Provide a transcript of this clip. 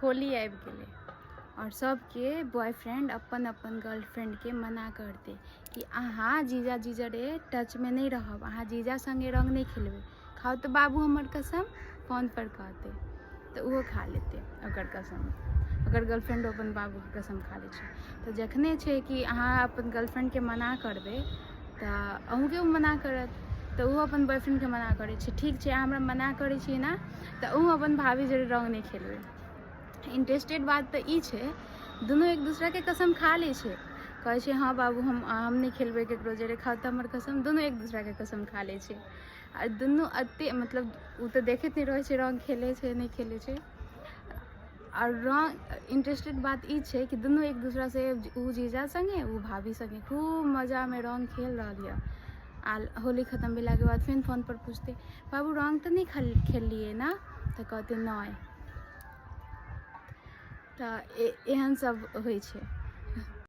होली आबि गेलै और सबके बॉयफ्रेंड अपन अपन गर्लफ्रेंड के मना करते कि अहाँ जीजा जीजा रे टच में नहीं रहब, अहाँ जीजा संगे रंग नहीं खेलबे, खाओ तो बाबू हमर कसम फोन पर कहते तो वो खा लेते ओकर कसम, ओकर गर्लफ्रेंड अपन बाबू के कसम खा ले छै। तो जखने छै कि अहाँ अपन गर्लफ्रेंड के मना करबे तो अहूँ के मना करत, तो वो अपन बॉयफ्रेंड के मना करे छै, ठीक छै हमरा मना करे छी ना तो अहूँ अपन भाभी जरे रंग नहीं खेलबे। इंटरेस्टेड बात तो ई छै दुनू एक दूसरा के कसम खा ले छै, कहे छै हाँ बाबू हम नहीं खेलबे केकरो जरे, खाओ तो हमर कसम, दुनू एक दूसरा के कसम खा ले छै। और दुनू अते मतलब उ तो देखैत नहीं रहे छै रंग खेले छै नहीं खेले छै। और रंग इंटरेस्टेड बात ई छै कि दुनू एक दूसरा से उ जीजा संगे उ भाभी संगे खूब मजा में रंग खेल रहल है। आ होली खत्म भेला के बाद फिर फोन पर पूछते बाबू रंग तो नहीं खेलिए ना, तो कहते नहीं। तो एहन सब होइ छै।